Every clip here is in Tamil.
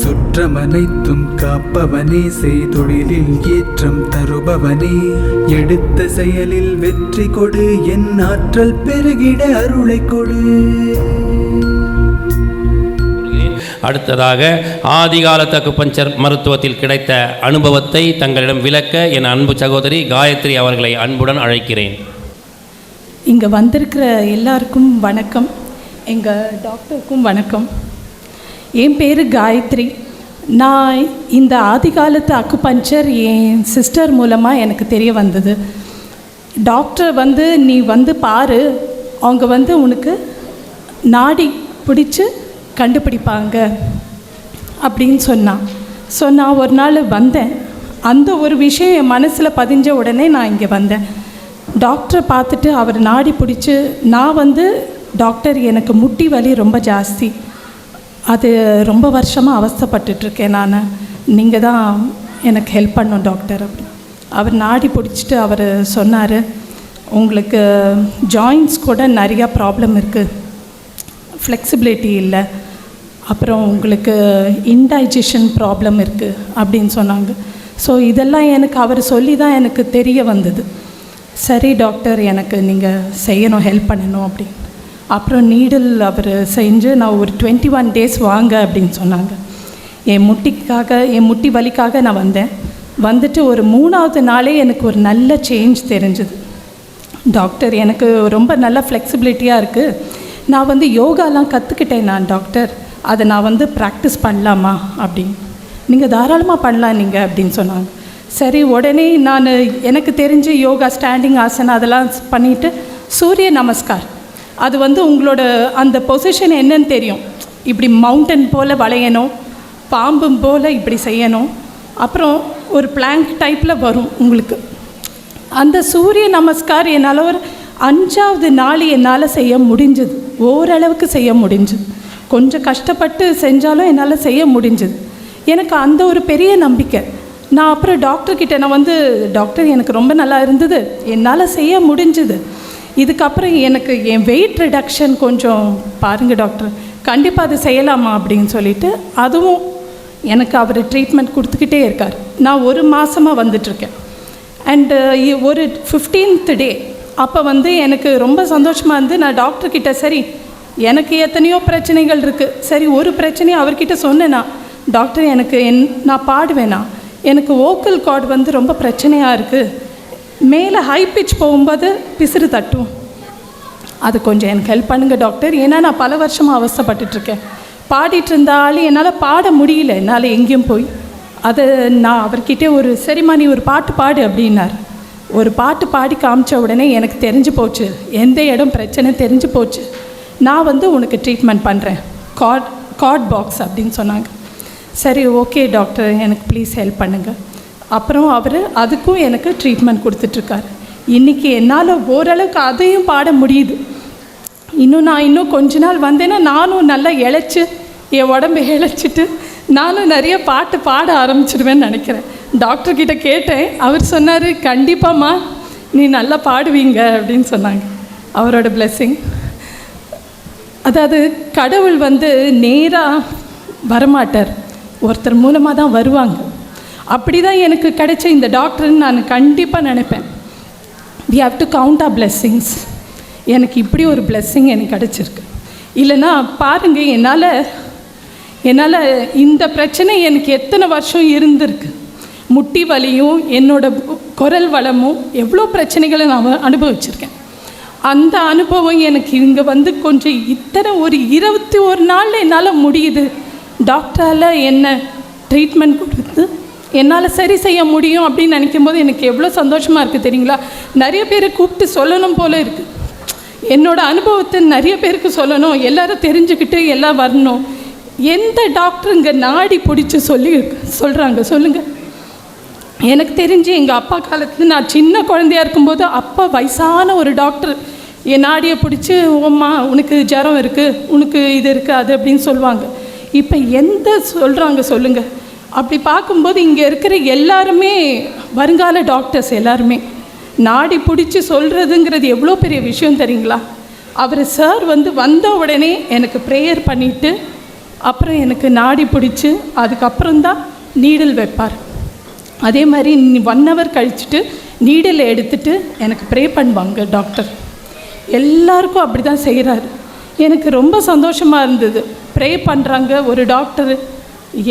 சுற்றமனைத்தும் காப்பவனே, செய்தொழிலில் ஏற்றம் தருபவனே, எடுத்த செயலில் வெற்றி கொடு, என் ஆற்றல் பெருகிட அருளை கொடு. அடுத்ததாக ஆதிகாலத்து அக்குபஞ்சர் மருத்துவத்தில் கிடைத்த அனுபவத்தை தங்களிடம் விளக்க என் அன்பு சகோதரி காயத்ரி அவர்களை அன்புடன் அழைக்கிறேன். இங்கே வந்திருக்கிற எல்லாருக்கும் வணக்கம், எங்கள் டாக்டருக்கும் வணக்கம். என் பேர் காயத்ரி. நான் இந்த ஆதிகாலத்து அக்குபஞ்சர் என் சிஸ்டர் மூலமாக எனக்கு தெரிய வந்தது. டாக்டர் நீ பாரு, அவங்க உனக்கு நாடி பிடிச்சி கண்டுபிடிப்பாங்க அப்படின்னு சொன்னான். ஒரு நாள் வந்தேன். அந்த ஒரு விஷயம் என் மனசில் பதிஞ்ச உடனே நான் இங்கே வந்தேன். டாக்டரை பார்த்துட்டு அவர் நாடி பிடிச்சி, நான் டாக்டர் எனக்கு முட்டி வலி ரொம்ப ஜாஸ்தி, அது ரொம்ப வருஷமாக அவஸ்தைப்பட்டுட்ருக்கேன் நான், நீங்கள் தான் எனக்கு ஹெல்ப் பண்ணணும் டாக்டர் அப்படி. அவர் நாடி பிடிச்சிட்டு அவர் சொன்னார், உங்களுக்கு ஜாயின்ட்ஸ் கூட நிறையா ப்ராப்ளம் இருக்குது, ஃப்ளெக்சிபிலிட்டி இல்லை, அப்புறம் உங்களுக்கு இன்டைஜஷன் ப்ராப்ளம் இருக்குது அப்படின்னு சொன்னாங்க. ஸோ இதெல்லாம் எனக்கு அவர் சொல்லி தான் எனக்கு தெரிய வந்தது. சரி டாக்டர், எனக்கு நீங்கள் செய்யணும், ஹெல்ப் பண்ணணும் அப்படின்னு. அப்புறம் நீடில் அவர் செஞ்சு நான் ஒரு 21 days வாங்க அப்படின்னு சொன்னாங்க. என் முட்டி வலிக்காக நான் வந்துட்டு ஒரு 3வது நாளே எனக்கு ஒரு நல்ல சேஞ்ச் தெரிஞ்சுது. டாக்டர், எனக்கு ரொம்ப நல்ல ஃப்ளெக்சிபிலிட்டியாக இருக்குது, நான் யோகாலாம் கற்றுக்கிட்டேன் நான் டாக்டர், அதை நான் ப்ராக்டிஸ் பண்ணலாமா அப்படின்னு. நீங்கள் தாராளமாக பண்ணலாம் நீங்கள் அப்படின்னு சொன்னாங்க. சரி, உடனே நான் எனக்கு தெரிஞ்சு யோகா ஸ்டாண்டிங் ஆசனம் அதெல்லாம் பண்ணிவிட்டு சூரிய நமஸ்கார், அது உங்களோட அந்த பொசிஷன் என்னன்னு தெரியும், இப்படி மவுண்டன் போல் வளையணும், பாம்பும் போல் இப்படி செய்யணும், அப்புறம் ஒரு பிளாங்க் டைப்பில் வரும் உங்களுக்கு. அந்த சூரிய நமஸ்கார் என்னால் ஒரு 5வது நாள் என்னால் செய்ய முடிஞ்சுது, ஓரளவுக்கு செய்ய முடிஞ்சுது. கொஞ்சம் கஷ்டப்பட்டு செஞ்சாலும் என்னால் செய்ய முடிஞ்சுது. எனக்கு அந்த ஒரு பெரிய நம்பிக்கை. நான் அப்புறம் டாக்டர்கிட்ட நான் டாக்டர், எனக்கு ரொம்ப நல்லா இருந்தது, என்னால் செய்ய முடிஞ்சுது, இதுக்கப்புறம் எனக்கு என் வெயிட் ரிடக்ஷன் கொஞ்சம் பாருங்கள் டாக்டர், கண்டிப்பாக அது செய்யலாமா அப்படின்னு சொல்லிவிட்டு அதுவும் எனக்கு அவர் ட்ரீட்மெண்ட் கொடுத்துக்கிட்டே இருக்கார். நான் ஒரு மாதமாக வந்துட்டுருக்கேன். அண்டு ஒரு 15th day அப்போ எனக்கு ரொம்ப சந்தோஷமாக இருந்து நான் டாக்டர்கிட்ட, சரி எனக்கு எத்தனையோ பிரச்சனைகள் இருக்குது, சரி ஒரு பிரச்சனையை அவர்கிட்ட சொன்னேன்னா, டாக்டர் எனக்கு நான் பாடுவேனா, எனக்கு வோக்கல் கார்டு ரொம்ப பிரச்சனையாக இருக்குது, மேலே ஹை பிச் போகும்போது பிசிறு தட்டும், அது கொஞ்சம் எனக்கு ஹெல்ப் பண்ணுங்கள் டாக்டர், ஏன்னா நான் பல வருஷமாக அவஸ்தைப்பட்டுட்ருக்கேன், பாடிட்டு இருந்தாலும் என்னால் பாட முடியல, என்னால் எங்கேயும் போய். அதை நான் அவர்கிட்ட சரிம்மா நீ ஒரு பாட்டு பாடு அப்படின்னார். ஒரு பாட்டு பாடி காமிச்ச உடனே எனக்கு தெரிஞ்சு போச்சு, எந்த இடம் பிரச்சனை தெரிஞ்சு போச்சு. நான் உனக்கு ட்ரீட்மெண்ட் பண்ணுறேன், கார்ட் பாக்ஸ் அப்படின்னு சொன்னாங்க. சரி ஓகே டாக்டர், எனக்கு ப்ளீஸ் ஹெல்ப் பண்ணுங்கள். அப்புறம் அவர் அதுக்கும் எனக்கு ட்ரீட்மெண்ட் கொடுத்துட்ருக்கார். இன்றைக்கி என்னால் ஓரளவுக்கு அதையும் பாட முடியுது. நான் இன்னும் கொஞ்ச நாள் வந்தேன்னா நானும் நல்லா இழைச்சி, என் உடம்பை இழைச்சிட்டு நானும் நிறைய பாட்டு பாட ஆரம்பிச்சிடுவேன்னு நினைக்கிறேன். டாக்டர்கிட்ட கேட்டேன், அவர் சொன்னார், கண்டிப்பாம்மா நீ நல்லா பாடுவீங்க அப்படின்னு சொன்னாங்க. அவரோட பிளெஸ்ஸிங். அதாவது கடவுள் நேராக வரமாட்டார், ஒருத்தர் மூலமாக தான் வருவாங்க. அப்படி தான் எனக்கு கிடைச்ச இந்த டாக்டர்னு நான் கண்டிப்பாக நினைப்பேன். we have to count our blessings. எனக்கு இப்படி ஒரு பிளெஸ்ஸிங் எனக்கு கிடச்சிருக்கு. இல்லைன்னா பாருங்கள், என்னால் இந்த பிரச்சனை எனக்கு எத்தனை வருஷம் இருந்திருக்கு. முட்டி வலியும் என்னோட குரல் வளமும் எவ்வளோ பிரச்சனைகளை நான் அனுபவிச்சிருக்கேன். அந்த அனுபவம் எனக்கு இங்கே கொஞ்சம் இத்தனை ஒரு 21 நாளில் என்னால் முடியுது. டாக்டரால் என்ன ட்ரீட்மெண்ட் கொடுத்து என்னால் சரி செய்ய முடியும் அப்படின்னு நினைக்கும் போது எனக்கு எவ்வளோ சந்தோஷமாக இருக்குது தெரியுங்களா. நிறைய பேரை கூப்பிட்டு சொல்லணும் போல் இருக்குது, என்னோடய அனுபவத்தை நிறைய பேருக்கு சொல்லணும், எல்லோரும் தெரிஞ்சுக்கிட்டு எல்லாம் வரணும். எந்த டாக்டர் இங்கே நாடி பிடிச்சி சொல்கிறாங்க சொல்லுங்கள். எனக்கு தெரிஞ்சு எங்கள் அப்பா காலத்தில் நான் சின்ன குழந்தையாக இருக்கும்போது அப்பா வயசான ஒரு டாக்டர் என் நாடியை பிடிச்சி, ஓம்மா உனக்கு ஜுரம் இருக்குது, உனக்கு இது இருக்குது அது அப்படின்னு சொல்லுவாங்க. இப்போ எந்த சொல்கிறாங்க சொல்லுங்கள். அப்படி பார்க்கும்போது இங்கே இருக்கிற எல்லாருமே வருங்கால டாக்டர்ஸ், எல்லாருமே நாடி பிடிச்சி சொல்கிறதுங்கிறது எவ்வளோ பெரிய விஷயம் தெரியுங்களா. அவர் சார் வந்த உடனே எனக்கு ப்ரேயர் பண்ணிவிட்டு அப்புறம் எனக்கு நாடி பிடிச்சி அதுக்கப்புறம்தான் நீடில் வைப்பார். அதே மாதிரி 1 hour கழிச்சுட்டு நீடில் எடுத்துட்டு எனக்கு ப்ரே பண்ணுவாங்க டாக்டர். எல்லாருக்கும் அப்படி தான் செய்கிறாரு. எனக்கு ரொம்ப சந்தோஷமாக இருந்தது. ப்ரே பண்ணுறாங்க ஒரு டாக்டர்.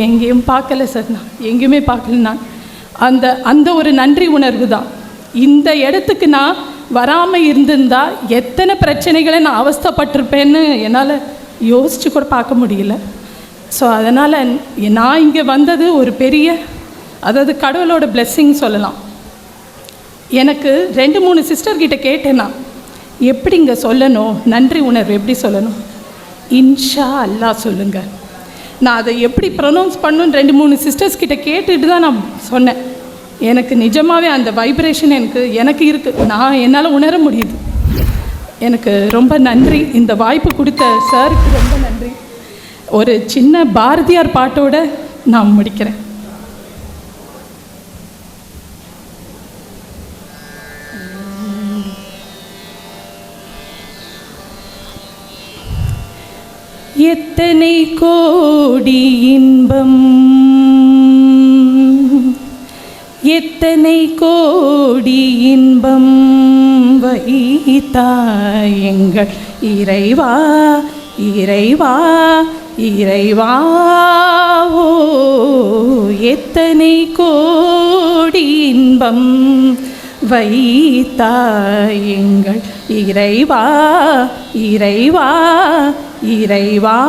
எங்கேயும் பார்க்கல சார், நான் எங்கேயுமே பார்க்கல. நான் அந்த ஒரு நன்றி உணர்வு தான். இந்த இடத்துக்கு நான் வராமல் இருந்திருந்தா எத்தனை பிரச்சனைகளை நான் அவஸ்தைப்பட்டிருப்பேன்னு என்னால் யோசித்து கூட பார்க்க முடியல. ஸோ அதனால் நான் இங்கே வந்தது ஒரு பெரிய, அதாவது கடவுளோட பிளெஸ்ஸிங் சொல்லலாம். எனக்கு 2-3 சிஸ்டர்கிட்ட கேட்டேன்னா எப்படி இங்கே சொல்லணும், நன்றி உணர்வு எப்படி சொல்லணும், இன்ஷா அல்லாஹ் சொல்லுங்கள். நான் அதை எப்படி ப்ரொனவுன்ஸ் பண்ணணுன்னு 2-3 சிஸ்டர்ஸ் கிட்ட கேட்டுட்டு தான் நான் சொன்னேன். எனக்கு நிஜமாகவே அந்த வைப்ரேஷன் எனக்கு இருக்குது, நான் என்னால் உணர முடியுது. எனக்கு ரொம்ப நன்றி. இந்த வாய்ப்பு கொடுத்த சாருக்கு ரொம்ப நன்றி. ஒரு சின்ன பாரதியார் பாட்டோட நான் முடிக்கிறேன். எத்தனை கோடி இன்பம், எத்தனை கோடி இன்பம் வைத்தாய் எங்கள் இறைவா, இறைவா, இறைவா. ஓ எத்தனை கோடி இன்பம் வைத்தாய் எங்கள் இறைவா, இறைவா, இறைவா.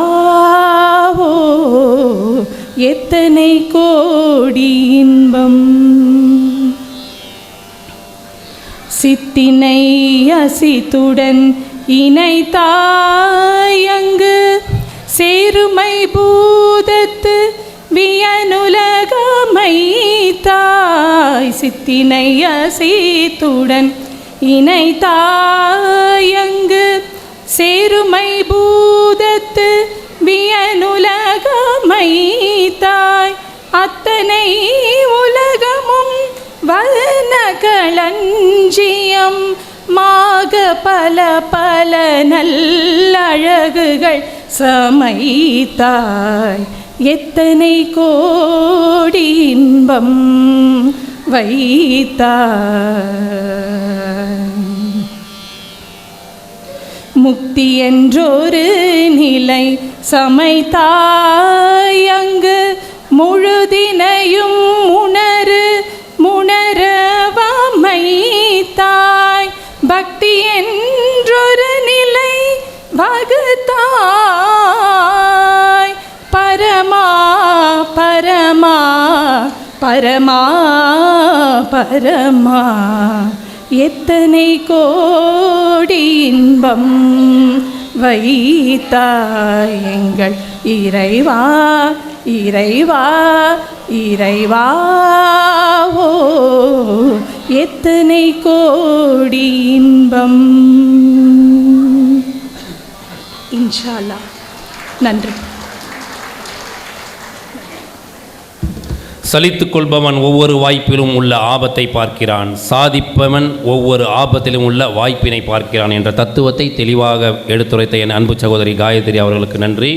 ஓ எத்தனை கோடி இன்பம். சித்தினை அசித்துடன் இணைத்தாய் அங்கு சேருமை பூதத்து வியனுலகமைத்தாய். சித்தினை அசித்துடன் இணைத்தாய் அங்கு சேருமை பூதத்து வியனுலகமைத்தாய். அத்தனை உலகமும் வர்ண களஞ்சியம் மாக பல பல நல்லழகுகள் சமைத்தாய். எத்தனை கோடி இன்பம் வைத்தாய். முக்தி என்றொரு நிலை சமைத்தாய் அங்கு முழுதினையும் உணரவமைத்தாய். பக்தி என்றொரு நிலை வகுத்தாய். பரமா பரமா பரமா பரமா. எத்தனை கோடி இன்பம் வைத்தாய் எங்கள் இறைவா, இறைவா, இறைவா. ஓ எத்தனை கோடி இன்பம். இன்ஷா அல்லாஹ். நன்றி. சலித்துக் கொள்பவன் ஒவ்வொரு வாய்ப்பிலும் உள்ள ஆபத்தை பார்க்கிறான், சாதிப்பவன் ஒவ்வொரு ஆபத்திலும் உள்ள வாய்ப்பினை பார்க்கிறான் என்ற தத்துவத்தை தெளிவாக எடுத்துரைத்த என் அன்பு சகோதரி காயத்ரி அவர்களுக்கு நன்றி.